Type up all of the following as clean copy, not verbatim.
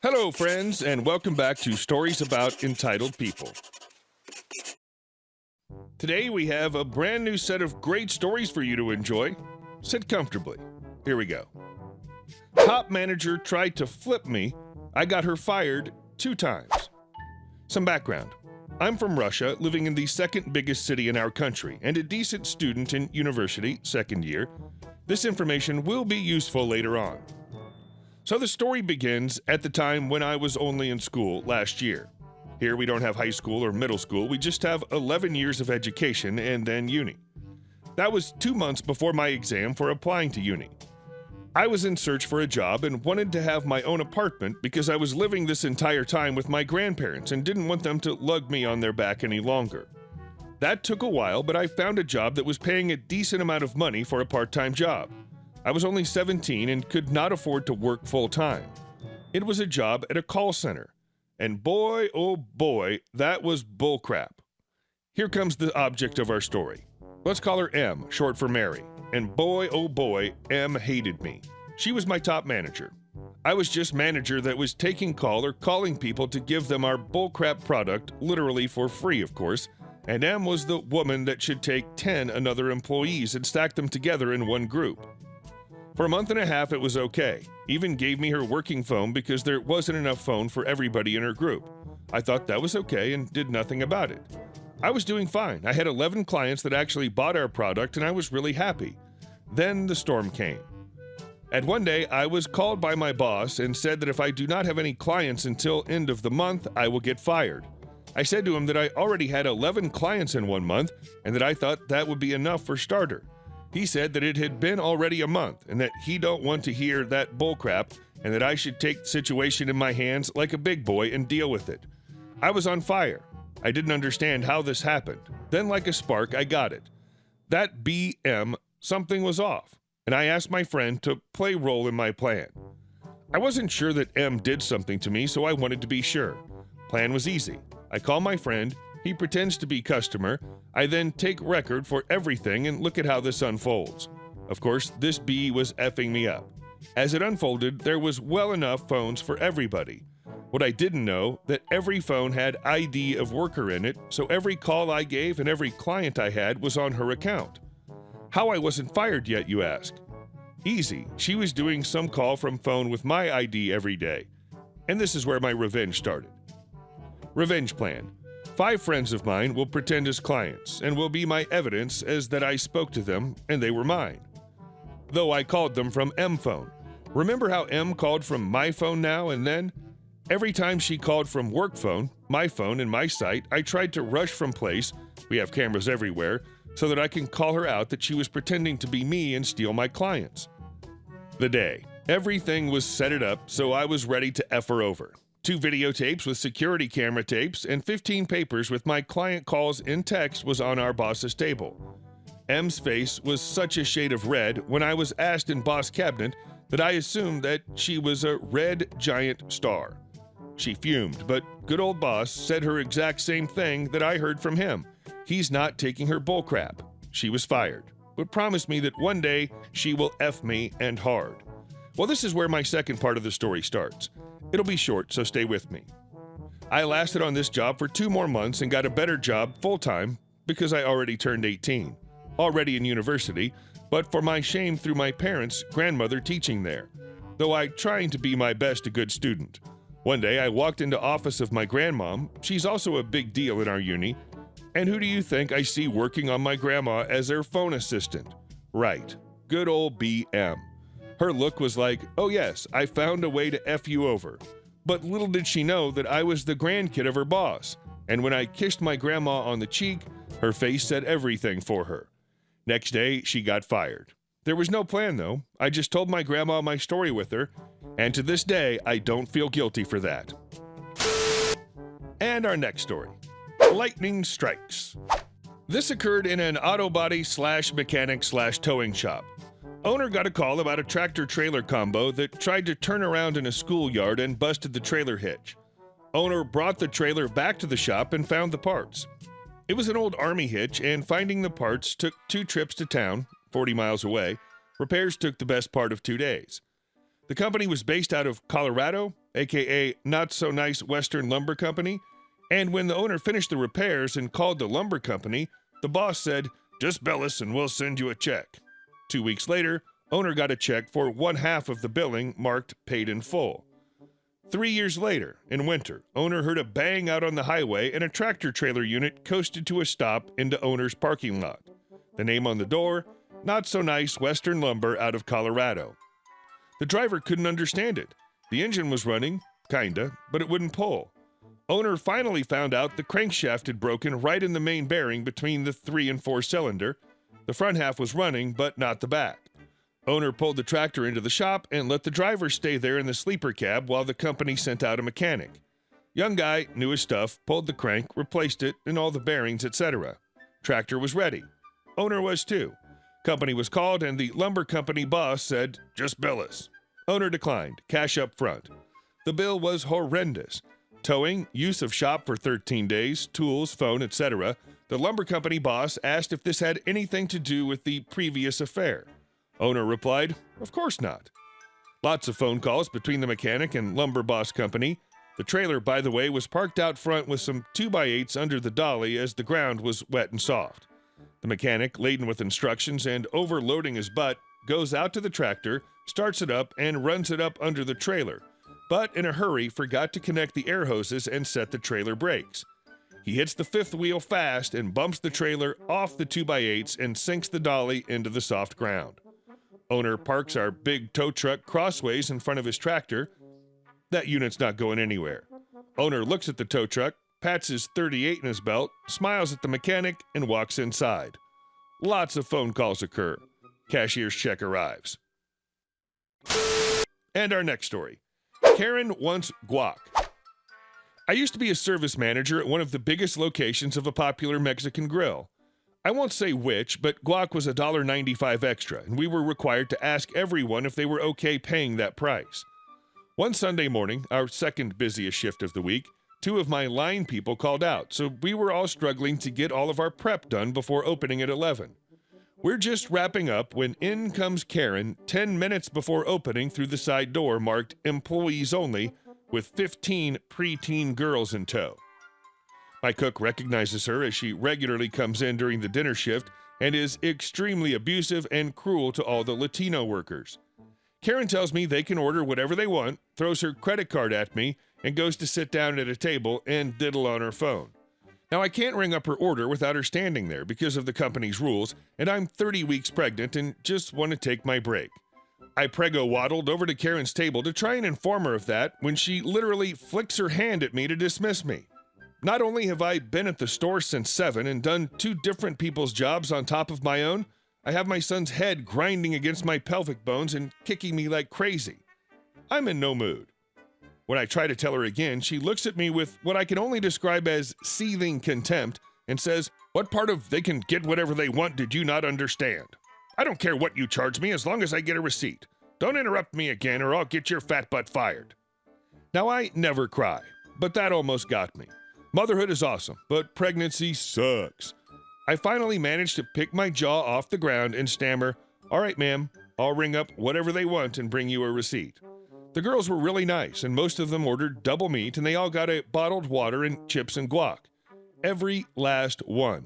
Hello, friends, and welcome back to Stories About Entitled People. Today we have a brand new set of great stories for you to enjoy. Sit comfortably. Here we go. Top manager tried to flip me. I got her fired 2 times. Some background. I'm from Russia, living in the second biggest city in our country, and a decent student in university, second year. This information will be useful later on. So the story begins at the time when I was only in school last year. Here we don't have high school or middle school, we just have 11 years of education and then uni. That was 2 months before my exam for applying to uni. I was in search for a job and wanted to have my own apartment because I was living this entire time with my grandparents and didn't want them to lug me on their back any longer. That took a while, but I found a job that was paying a decent amount of money for a part-time job. I was only 17 and could not afford to work full-time. It was a job at a call center. And boy, oh boy, that was bullcrap. Here comes the object of our story. Let's call her M, short for Mary. And boy, oh boy, M hated me. She was my top manager. I was just manager that was taking call or calling people to give them our bullcrap product, literally for free, of course. And M was the woman that should take 10 another employees and stack them together in one group. For a month and a half, it was okay. Even gave me her working phone because there wasn't enough phone for everybody in her group. I thought that was okay and did nothing about it. I was doing fine. I had 11 clients that actually bought our product and I was really happy. Then the storm came. At one day, I was called by my boss and said that if I do not have any clients until end of the month, I will get fired. I said to him that I already had 11 clients in 1 month and that I thought that would be enough for starter. He said that it had been already a month and that he don't want to hear that bullcrap and that I should take the situation in my hands like a big boy and deal with it. I was on fire. I didn't understand how this happened. Then like a spark, I got it. That BM, something was off, and I asked my friend to play role in my plan. I wasn't sure that M did something to me, so I wanted to be sure. Plan was easy. I call my friend. He pretends to be customer. I then take record for everything and look at how this unfolds. Of course, this B was effing me up. As it unfolded, there was well enough phones for everybody. What I didn't know, that every phone had ID of worker in it, so every call I gave and every client I had was on her account. How I wasn't fired yet, you ask? Easy. She was doing some call from phone with my ID every day. And this is where my revenge started. Revenge plan. 5 friends of mine will pretend as clients and will be my evidence as that I spoke to them and they were mine. Though I called them from M phone. Remember how M called from my phone now and then? Every time she called from work phone, my phone and my site, I tried to rush from place, we have cameras everywhere, so that I can call her out that she was pretending to be me and steal my clients. The day. Everything was set it up, so I was ready to F her over. 2 videotapes with security camera tapes and 15 papers with my client calls in text was on our boss's table. M's face was such a shade of red when I was asked in boss cabinet that I assumed that she was a red giant star. She fumed, but good old boss said her exact same thing that I heard from him. He's not taking her bullcrap. She was fired, but promised me that one day she will F me and hard. Well, this is where my second part of the story starts. It'll be short, so stay with me. I lasted on this job for 2 more months and got a better job full-time because I already turned 18, already in university, but for my shame through my parents' grandmother teaching there, though I trying to be my best a good student. One day I walked into office of my grandmom, she's also a big deal in our uni, and who do you think I see working on my grandma as her phone assistant? Right, good old BM. Her look was like, oh yes, I found a way to F you over. But little did she know that I was the grandkid of her boss, and when I kissed my grandma on the cheek, her face said everything for her. Next day, she got fired. There was no plan though, I just told my grandma my story with her, and to this day, I don't feel guilty for that. And our next story. Lightning strikes. This occurred in an auto body / mechanic / towing shop. Owner got a call about a tractor-trailer combo that tried to turn around in a schoolyard and busted the trailer hitch. Owner brought the trailer back to the shop and found the parts. It was an old army hitch, and finding the parts took 2 trips to town, 40 miles away. Repairs took the best part of 2 days. The company was based out of Colorado, aka Not So Nice Western Lumber Company, and when the owner finished the repairs and called the lumber company, the boss said, "Just bill us and we'll send you a check." 2 weeks later, owner got a check for 1/2 of the billing marked paid in full. 3 years later, in winter, owner heard a bang out on the highway and a tractor trailer unit coasted to a stop into owner's parking lot. The name on the door, Not So Nice Western Lumber out of Colorado. The driver couldn't understand it. The engine was running, kinda, but it wouldn't pull. Owner finally found out the crankshaft had broken right in the main bearing between the 3 and 4 cylinder. The front half was running, but not the back. Owner pulled the tractor into the shop and let the driver stay there in the sleeper cab while the company sent out a mechanic. Young guy knew his stuff, pulled the crank, replaced it, and all the bearings, etc. Tractor was ready. Owner was too. Company was called and the lumber company boss said, "Just bill us." Owner declined, cash up front. The bill was horrendous. Towing, use of shop for 13 days, tools, phone, etc. The lumber company boss asked if this had anything to do with the previous affair. Owner replied, "Of course not." Lots of phone calls between the mechanic and lumber boss company. The trailer, by the way, was parked out front with some 2x8s under the dolly as the ground was wet and soft. The mechanic, laden with instructions and overloading his butt, goes out to the tractor, starts it up, and runs it up under the trailer, but in a hurry forgot to connect the air hoses and set the trailer brakes. He hits the 5th wheel fast and bumps the trailer off the 2x8s and sinks the dolly into the soft ground. Owner parks our big tow truck crossways in front of his tractor. That unit's not going anywhere. Owner looks at the tow truck, pats his .38 in his belt, smiles at the mechanic, and walks inside. Lots of phone calls occur. Cashier's check arrives. And our next story. Karen wants guac. I used to be a service manager at one of the biggest locations of a popular Mexican grill. I won't say which, but guac was $1.95 extra, and we were required to ask everyone if they were okay paying that price. One Sunday morning, our second busiest shift of the week, 2 of my line people called out, so we were all struggling to get all of our prep done before opening at 11. We're just wrapping up when in comes Karen 10 minutes before opening through the side door marked "Employees Only" with 15 preteen girls in tow. My cook recognizes her as she regularly comes in during the dinner shift and is extremely abusive and cruel to all the Latino workers. Karen tells me they can order whatever they want, throws her credit card at me, and goes to sit down at a table and diddle on her phone. Now, I can't ring up her order without her standing there because of the company's rules, and I'm 30 weeks pregnant and just want to take my break. I prego-waddled over to Karen's table to try and inform her of that when she literally flicks her hand at me to dismiss me. Not only have I been at the store since 7 and done 2 different people's jobs on top of my own, I have my son's head grinding against my pelvic bones and kicking me like crazy. I'm in no mood. When I try to tell her again, she looks at me with what I can only describe as seething contempt and says, "What part of they can get whatever they want did you not understand? I don't care what you charge me as long as I get a receipt. Don't interrupt me again or I'll get your fat butt fired." Now, I never cry, but that almost got me. Motherhood is awesome, but pregnancy sucks. I finally managed to pick my jaw off the ground and stammer, "All right, ma'am, I'll ring up whatever they want and bring you a receipt." The girls were really nice, and most of them ordered double meat, and they all got a bottled water and chips and guac. Every last one.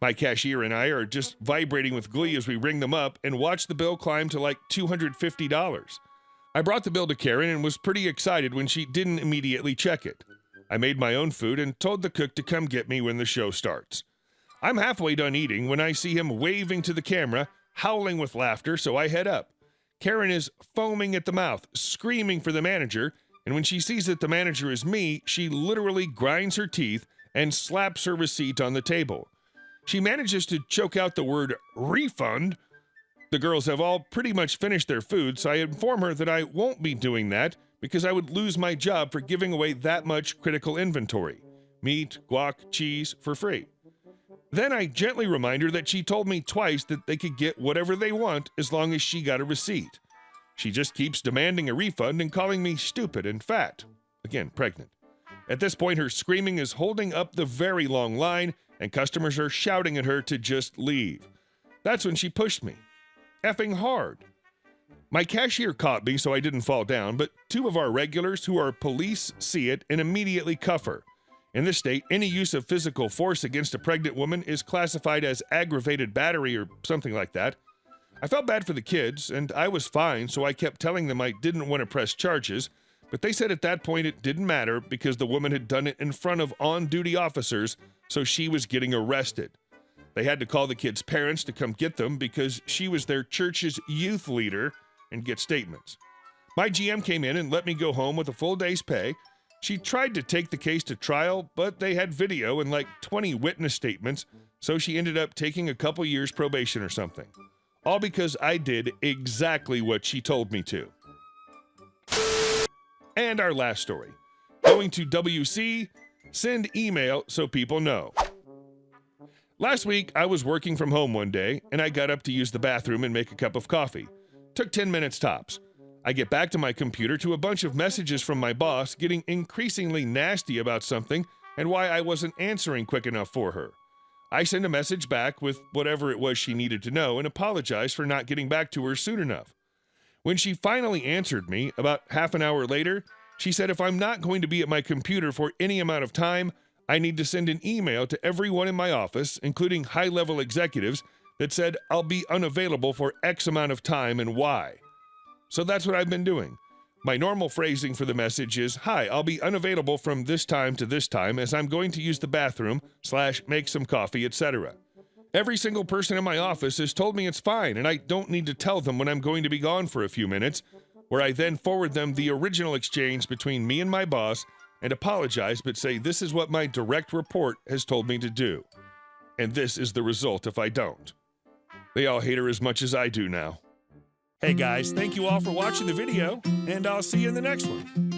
My cashier and I are just vibrating with glee as we ring them up and watch the bill climb to like $250. I brought the bill to Karen and was pretty excited when she didn't immediately check it. I made my own food and told the cook to come get me when the show starts. I'm halfway done eating when I see him waving to the camera, howling with laughter, so I head up. Karen is foaming at the mouth, screaming for the manager, and when she sees that the manager is me, she literally grinds her teeth and slaps her receipt on the table. She manages to choke out the word "refund." The girls have all pretty much finished their food, so I inform her that I won't be doing that because I would lose my job for giving away that much critical inventory. Meat, guac, cheese, for free. Then I gently remind her that she told me twice that they could get whatever they want as long as she got a receipt. She just keeps demanding a refund and calling me stupid and fat. Again, pregnant. At this point, her screaming is holding up the very long line, and customers are shouting at her to just leave. That's when she pushed me. Effing hard. My cashier caught me so I didn't fall down, but 2 of our regulars who are police see it and immediately cuff her. In this state, any use of physical force against a pregnant woman is classified as aggravated battery or something like that. I felt bad for the kids, and I was fine, so I kept telling them I didn't want to press charges, but they said at that point it didn't matter because the woman had done it in front of on-duty officers, so she was getting arrested. They had to call the kids' parents to come get them because she was their church's youth leader and get statements. My GM came in and let me go home with a full day's pay. She tried to take the case to trial, but they had video and like 20 witness statements, so she ended up taking a couple years probation or something. All because I did exactly what she told me to. And our last story. Going to WC, send email so people know. Last week, I was working from home one day, and I got up to use the bathroom and make a cup of coffee. Took 10 minutes tops. I get back to my computer to a bunch of messages from my boss getting increasingly nasty about something and why I wasn't answering quick enough for her. I send a message back with whatever it was she needed to know and apologize for not getting back to her soon enough. When she finally answered me, about half an hour later, she said if I'm not going to be at my computer for any amount of time, I need to send an email to everyone in my office, including high-level executives, that said I'll be unavailable for X amount of time and why. So that's what I've been doing. My normal phrasing for the message is, "Hi, I'll be unavailable from this time to this time as I'm going to use the bathroom / make some coffee, etc." Every single person in my office has told me it's fine and I don't need to tell them when I'm going to be gone for a few minutes, where I then forward them the original exchange between me and my boss and apologize but say this is what my direct report has told me to do. And this is the result if I don't. They all hate her as much as I do now. Hey guys, thank you all for watching the video, and I'll see you in the next one.